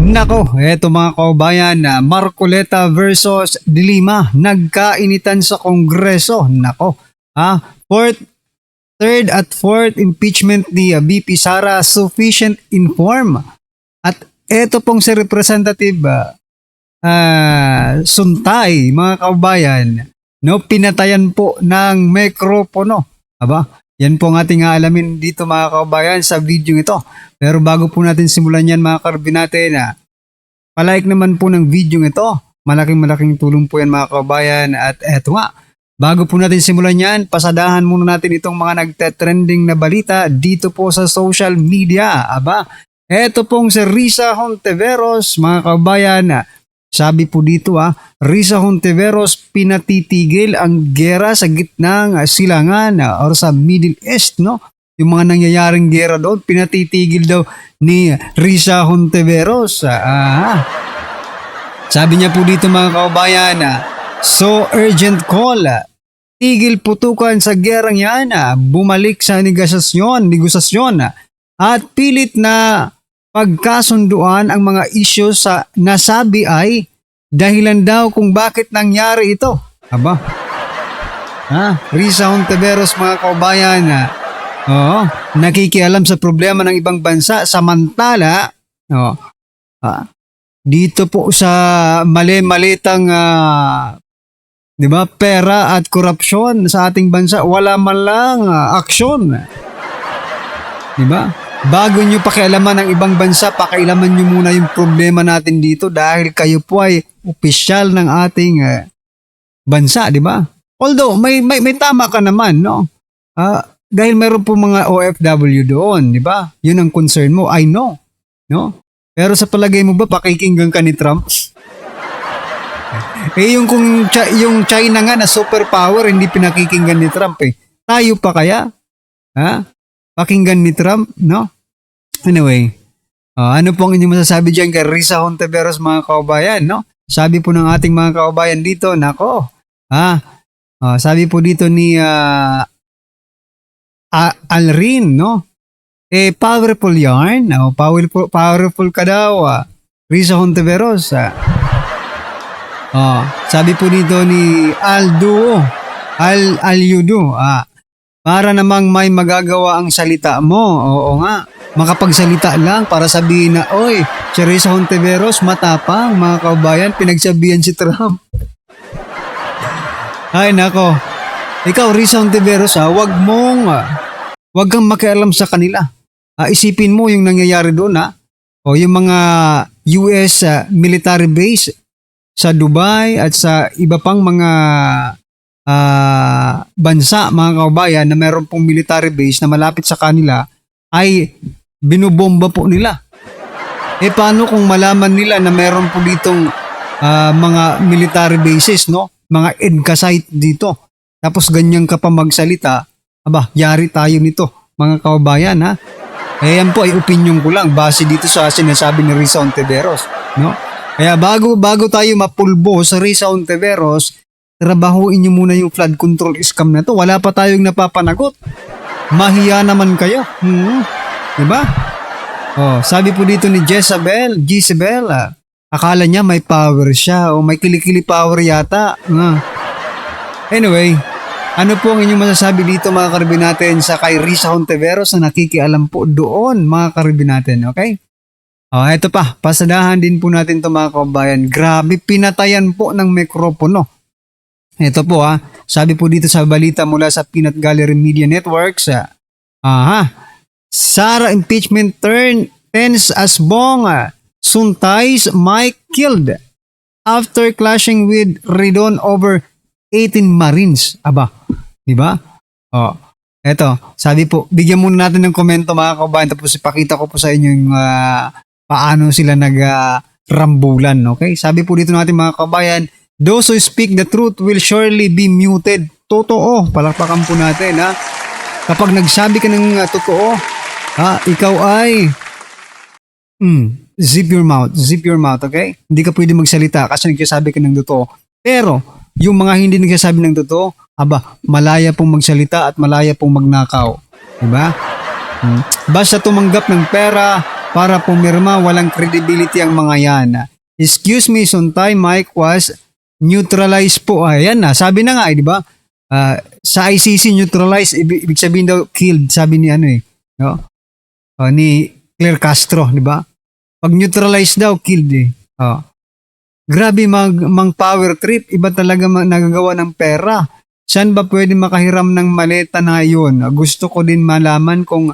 Nako, eto mga kaubayan, Marcoleta versus Dilima, nagkainitan sa Kongreso. Nako, fourth, third at fourth impeachment ni VP Sara sufficient inform. At eto pong si Representative Suntay, mga kaubayan, no, pinatayan po ng mikropono. Aba, yan po ang ating aalamin dito mga kaubayan sa video ito. Pero bago po natin simulan yan mga karbi natin, palike naman po ng video ito. Malaking tulong po yan mga kaubayan. At eto nga, bago po natin simulan yan, pasadahan muna natin itong mga nagte-trending na balita dito po sa social media. Aba, eto pong si Risa Hontiveros mga kaubayan. Sabi po dito Risa Hontiveros pinatitigil ang gera sa gitnang silangan or sa Middle East, no? Yung mga nangyayaring gera doon, pinatitigil daw ni Risa Hontiveros. Sabi niya po dito mga kaubayan, so urgent call, tigil putukan sa gerang yan, bumalik sa negosasyon at pilit na pagkasunduan ang mga isyu sa nasabi ay dahilan daw kung bakit nangyari ito. Aba, Risa Hontiveros mga kaubayan, nakikialam sa problema ng ibang bansa samantala dito po sa mali-malitang di ba, pera at korupsyon sa ating bansa, wala man lang aksyon. Di ba? Bago nyo pakialaman ng ibang bansa, pakialaman nyo muna yung problema natin dito dahil kayo po ay opisyal ng ating bansa, di ba? Although may tama ka naman, no? Dahil meron po mga OFW doon, di ba? Yun ang concern mo, I know, no? Pero sa palagay mo ba pakikinggan ka ni Trump? Yung China nga na superpower hindi pinakikinggan ni Trump eh. Tayo pa kaya? Pakinggan ni Trump, no? Anyway, ano pong inyong masasabi dyan kay Risa Hontiveros mga kaubayan, no? Sabi po ng ating mga kaubayan dito, nako, sabi po dito ni Alrin, no? Powerful yarn, powerful ka daw, Risa Hontiveros. Sabi po dito ni Alyudo, para namang may magagawa ang salita mo. Oo nga, makapagsalita lang para sabihin na, oy, si Risa Hontiveros matapang, mga kaubayan, pinagsabihan si Trump. Ay nako, ikaw Risa Hontiveros, wag kang makialam sa kanila. Isipin mo yung nangyayari doon, o yung mga US military base sa Dubai at sa iba pang mga bansa mga kaubayan na meron pong military base na malapit sa kanila ay binubomba po nila. Paano kung malaman nila na meron po ditong mga military bases, no? Mga EDCA site dito. Tapos ganyan ka pa magsalita, aba, yari tayo nito mga kaubayan, yan po ay opinion ko lang base dito sa sinasabi ni Risa Hontiveros, no? Kaya bago tayo mapulbo sa Risa Hontiveros, trabahuin nyo muna yung flood control scam na to. Wala pa tayong napapanagot. Mahiya naman kayo. Diba? Sabi po dito ni Jezebel, akala niya may power siya o may kilikili power yata. Anyway, ano po ang inyong masasabi dito mga karbi natin sa kay Risa Hontiveros na nakikialam po doon mga karbi natin, okay? Ito pa, pasadahan din po natin ito mga kabayan. Grabe, pinatayan po ng mikropono. Ito po sabi po dito sa balita mula sa Peanut Gallery Media Networks, Sara impeachment turns as Bong Suntay's Mike killed after clashing with Ridon over 18 Marines. Aba, di ba? Eto, sabi po, bigyan muna natin ng komento mga kabayan tapos ipakita ko po sa inyo yung paano sila nag-rambulan, okay? Sabi po dito natin mga kabayan, those who speak the truth will surely be muted. Totoo, palakpakan po natin kapag nagsabi ka ng totoo, ikaw ay zip your mouth, okay? Hindi ka pwede magsalita kasi nagsasabi ka ng totoo. Pero yung mga hindi nagsasabi ng totoo, malaya pong magsalita at malaya pong magnakaw, diba? Basta tumanggap ng pera para pumirma, walang credibility ang mga yan. Excuse me, Suntay, Mike was neutralized po. Ayan na, sabi na nga, di ba? Sa ICC, neutralized, ibig sabihin daw, killed, sabi ni ano eh. No? Ni Claire Castro, di ba? Pag neutralized daw, killed eh. Grabe mang power trip, iba talaga nagagawa ng pera. Saan ba pwede makahiram ng maleta na yun? Gusto ko din malaman kung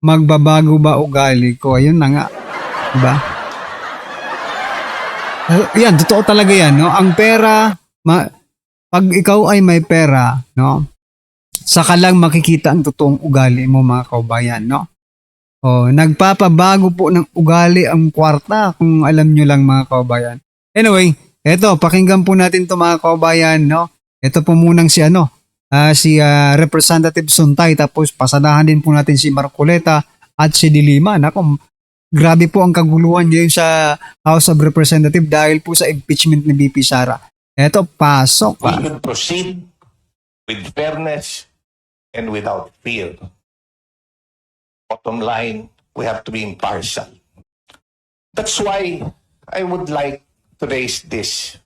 magbabago ba ugali ko. Ayun na nga. Diba? Yan, totoo talaga yan. No? Ang pera, pag ikaw ay may pera, no? Saka lang makikita ang totoong ugali mo, mga kaubayan. No? Nagpapabago po ng ugali ang kwarta, kung alam nyo lang, mga kaubayan. Anyway, eto, pakinggan po natin to, mga kaubayan, no? Ito po munang si Representative Suntay, tapos pasadahan din po natin si Marcoleta at si Dilima. Nako, grabe po ang kaguluhan ngayon sa House of Representatives dahil po sa impeachment ni VP Sara. Eto, pasok pa. We should proceed with fairness and without fear. Bottom line, we have to be impartial. That's why I would like to raise this.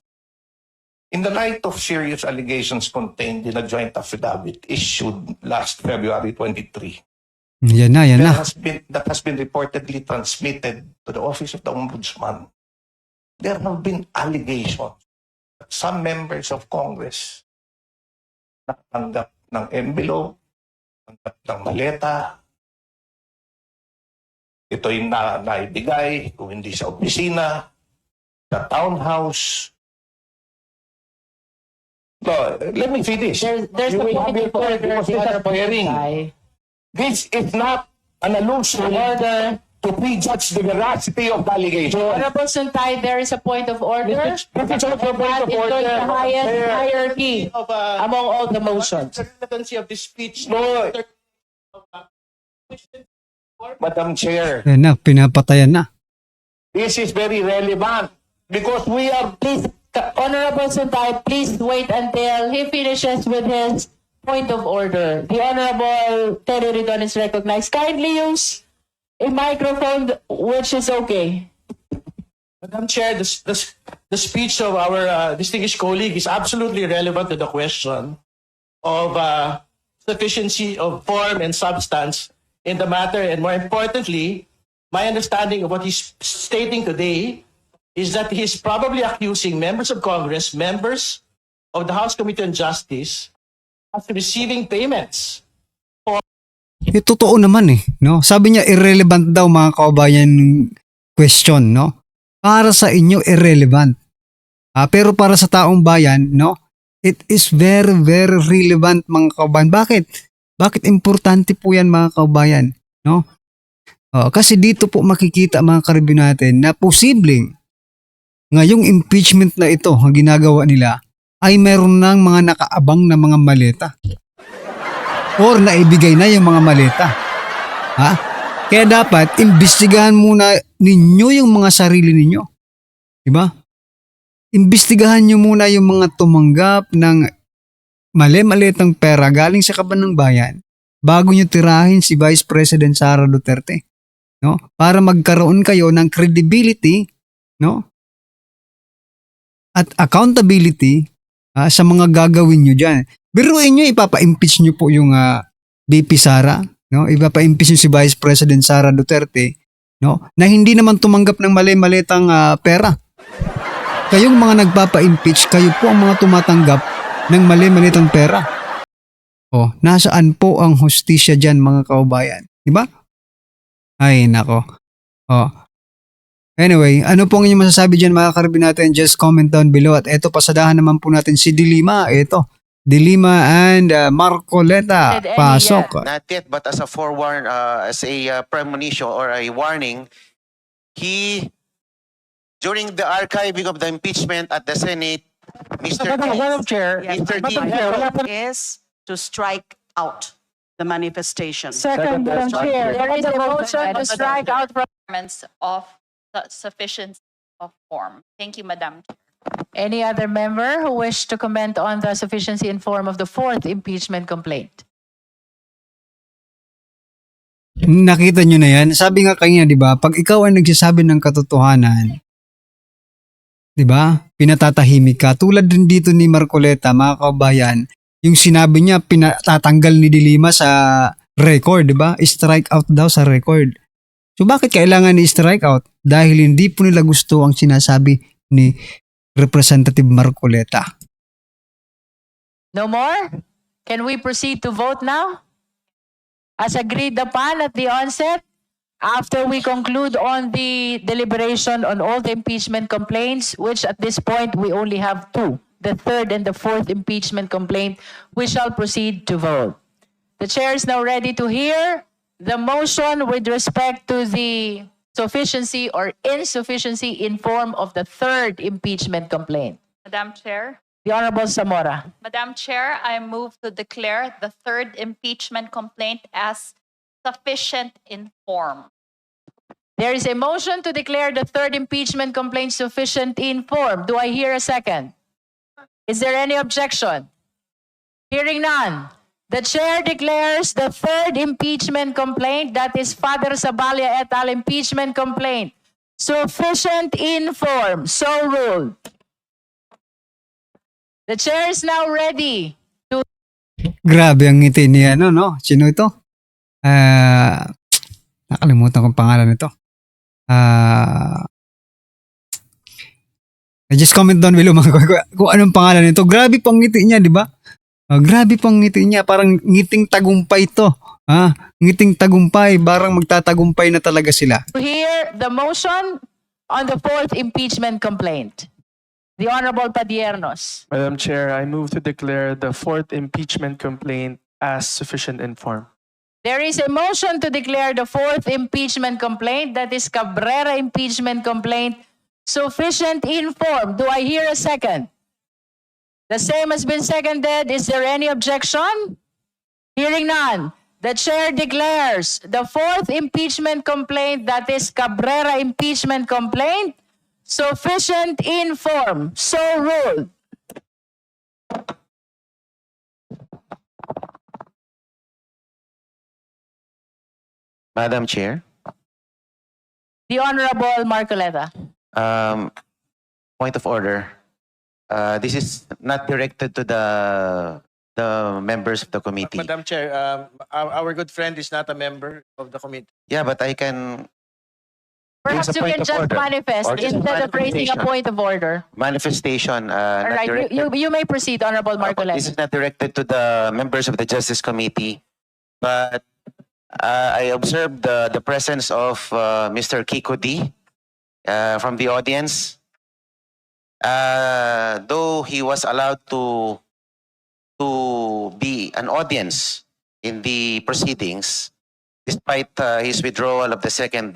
In the light of serious allegations contained in a joint affidavit issued last February 23, Yan na. that has been reportedly transmitted to the Office of the Ombudsman, there have been allegations that some members of Congress nakatanggap ng envelope, tanggap ng maleta. Ito'y naibigay, kung hindi sa opisina, the townhouse. So, let me finish. There's a point of order, the Honorable Suntay. This is not an allusion to prejudge the veracity of the allegation. Honorable Suntay, there is a point of order. This is also a point of That is order. the highest hierarchy among all the motions. The relevancy of this speech. No. Madam Chair, Yan na, pinapatayan na. this is very relevant because we are Honorable Suntay, please wait until he finishes with his point of order. The Honorable Terry Ridon is recognized. Kindly use a microphone which is okay. Madam Chair, the speech of our distinguished colleague is absolutely relevant to the question of sufficiency of form and substance in the matter. And more importantly, my understanding of what he's stating today is that he's probably accusing members of Congress, members of the House Committee on Justice, of receiving payments. Totoo naman eh, no? Sabi niya irrelevant daw, mga kaubayan, question, no? Para sa inyo irrelevant. Pero para sa taong bayan, no? It is very, very relevant, mga kaubayan. Bakit? Bakit importante po yan, mga kaubayan, no? Kasi dito po makikita, mga karibyo natin, na posibleng ngayong impeachment na ito, ang ginagawa nila, ay meron ng mga nakaabang na mga maleta. Or naibigay na yung mga maleta. Kaya dapat, imbestigahan muna ninyo yung mga sarili ninyo. Diba? Imbestigahan nyo muna yung mga tumanggap ng mali-malitang pera galing sa kaban ng bayan bago nyo tirahin si Vice President Sara Duterte. No? Para magkaroon kayo ng credibility, no? At accountability sa mga gagawin nyo dyan. Biruin nyo, ipapa-impeach nyo po yung VP Sara, no? Ipapa-impeach nyo si Vice President Sara Duterte, no? Na hindi naman tumanggap ng mali-malitang pera. Kayong mga nagpapa-impeach, kayo po ang mga tumatanggap ng mali-malitang pera. Nasaan po ang hustisya dyan, mga kaubayan? Diba? Ay, nako. Anyway, ano pong inyong masasabi dyan, mga karibin natin? Just comment down below. At eto, pasadahan naman po natin si Dilima. Eto, Dilima and Marcoleta. Pasok. Not yet, but as a forewarn, as a premonition or a warning, during the archiving of the impeachment at the Senate, Mr. Madam Chair, Mr. is to strike out the manifestation. Second, Madam Chair, there is a motion to strike out from of sufficiency of form. Thank you, Madam Chair. any other member who wish to comment on the sufficiency and form of the fourth impeachment complaint. Nakita nyo na yan? Sabi nga kanya, di ba, pag ikaw ay nagsasabi ng katotohanan, di ba, pinatatahimik ka. Tulad din dito ni Marcoleta, mga kabayan, yung sinabi niya, pinatatanggal ni Dilima sa record, di ba? Strike out daw sa record. So bakit kailangan ni strike out? Dahil hindi po nila gusto ang sinasabi ni Representative Marcoleta. No more? Can we proceed to vote now? As agreed upon at the onset, after we conclude on the deliberation on all the impeachment complaints, which at this point we only have two, the third and the fourth impeachment complaint, we shall proceed to vote. The chair is now ready to hear the motion with respect to the sufficiency or insufficiency in form of the third impeachment complaint. Madam Chair. The Honorable Zamora. Madam Chair, I move to declare the third impeachment complaint as sufficient in form. There is a motion to declare the third impeachment complaint sufficient in form. Do I hear a second? Is there any objection? Hearing none. The chair declares the third impeachment complaint, that is Father Zabalia et al. Impeachment complaint, sufficient in form. So ruled. The chair is now ready. Grabe ang ngiti ni ano, no? Sino ito? Nakalimutan kong pangalan nito. Just comment down below kung anong pangalan nito. Grabe pang ngiti niya, di ba? Grabe pang ngiti niya. Parang ngiting tagumpay to. Ngiting tagumpay. Parang magtatagumpay na talaga sila. To hear the motion on the fourth impeachment complaint. The Honorable Padiernos. Madam Chair, I move to declare the fourth impeachment complaint as sufficient in form. There is a motion to declare the fourth impeachment complaint, that is Cabrera impeachment complaint, sufficient in form. Do I hear a second? The same has been seconded. Is there any objection? Hearing none. The chair declares the fourth impeachment complaint, that is Cabrera impeachment complaint, sufficient in form. So ruled. Madam Chair, The Honorable Marcoleta. point of order. This is not directed to the members of the committee. Madam Chair, our good friend is not a member of the committee. Yeah, but I can Perhaps It's a you point can of just order. manifest Or just instead of raising a manifestation. point of order. manifestation. All Not right, directed. you may proceed, Honorable This Marcoleta. is not directed to the members of the Justice Committee, but I observed the presence of Mr. Kiko D from the audience. Though he was allowed to be an audience in the proceedings, despite his withdrawal of the second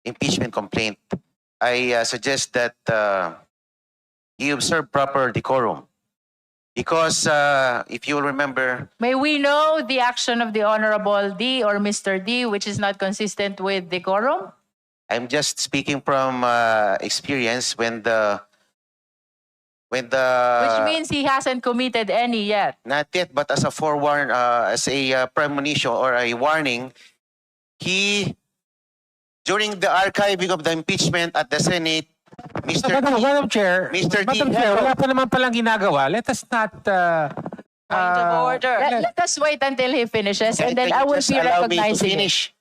impeachment complaint, I suggest that he observe proper decorum. Because if you will remember, May we know the action of the Honorable D or Mr. D, which is not consistent with decorum? I'm just speaking from experience when Which means he hasn't committed any yet. not yet, but as a forewarn, as a premonition or a warning, he during the archiving of the impeachment at the Senate, Mr. Madam Chair, Mr. D. Madam Chair, wala pa naman palang ginagawa. Let us not... Point of order. Let us wait until he finishes, and then Can I you will just be allow me to recognizing it. finish?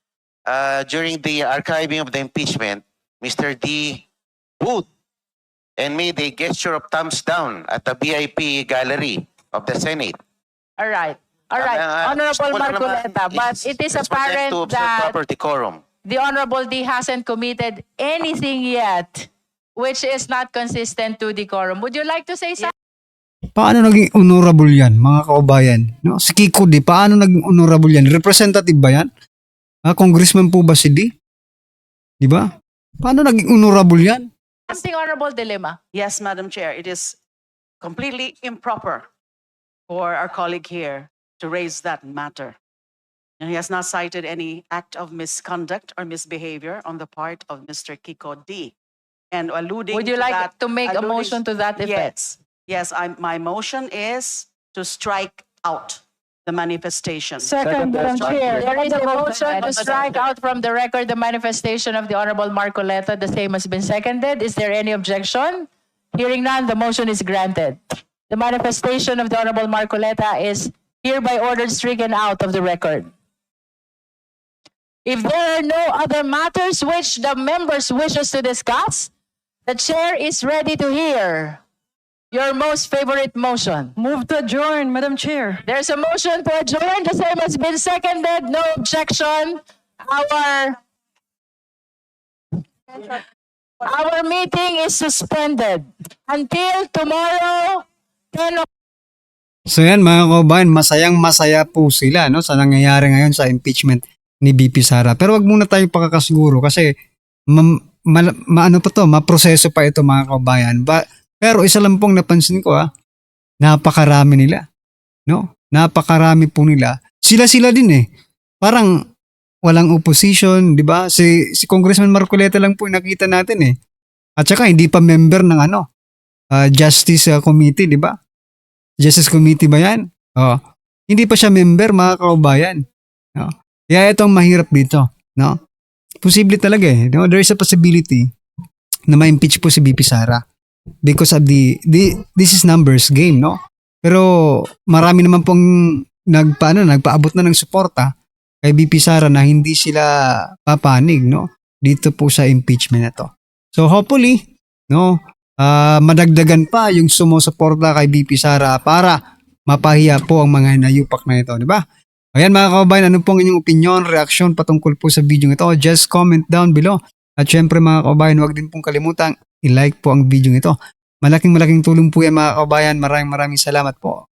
During the archiving of the impeachment, Mr. D. booed and made a gesture of thumbs down at the VIP gallery of the Senate. All right. All right, Honorable Marcoleta, but it is Let's pretend apparent to observe that proper decorum. the Honorable D hasn't committed anything yet which is not consistent to decorum. Would you like to say something? Paano naging honorable yan, mga kaubayan? No? Si Kiko D, paano naging honorable yan? Representative ba yan? Congressman po ba si D? Di ba? Paano naging honorable yan? Something, Honorable Dilemma. Yes, Madam Chair, it is completely improper for our colleague here to raise that matter. And he has not cited any act of misconduct or misbehavior on the part of Mr. Kiko D. And alluding Would you to like that, to make a alluding- motion to that effect? Yes, yes. My motion is to strike out the manifestation. Second, Madam Chair. There is a motion to strike out from the record the manifestation of the Honorable Marcoleta. The same has been seconded. Is there any objection? Hearing none, the motion is granted. The manifestation of the Honorable Marcoleta is hereby ordered stricken out of the record. If there are no other matters which the members wishes to discuss, the chair is ready to hear your most favorite motion. Move to adjourn, Madam Chair. There's a motion to adjourn. The same has been seconded. No objection. Our meeting is suspended until tomorrow, 10 o'clock. So yan mga kababayan, masayang masaya po sila no, sa nangyayari ngayon sa impeachment ni VP Sara. Pero wag muna tayong pakakasiguro kasi maproseso pa ito mga kababayan. Pero isa lang pong napansin ko napakarami nila. No? Napakarami po nila. Sila din eh. Parang walang opposition, di ba? Si Congressman Marcoleta lang po nakita natin eh. At saka hindi pa member ng Justice Committee, di ba? Justice Committee ba yan? Hindi pa siya member mga kababayan. No? Kaya itong mahirap dito, no? Posible talaga eh. No? There is a possibility na ma-impeach po si VP Sara because of this is numbers game, no? Pero marami naman pong nagpaabot na ng suporta kay VP Sara na hindi sila papanig, no? Dito po sa impeachment na to. So hopefully, no, madagdagan pa yung sumusuporta kay VP Sara para mapahiya po ang mga nayupak na ito, di ba? Ayan mga kababayan, ano pong inyong opinion, reaksyon patungkol po sa video ito? Just comment down below. At syempre mga kababayan, huwag din pong kalimutang i-like po ang video ito. Malaking tulong po yan mga kababayan. Maraming salamat po.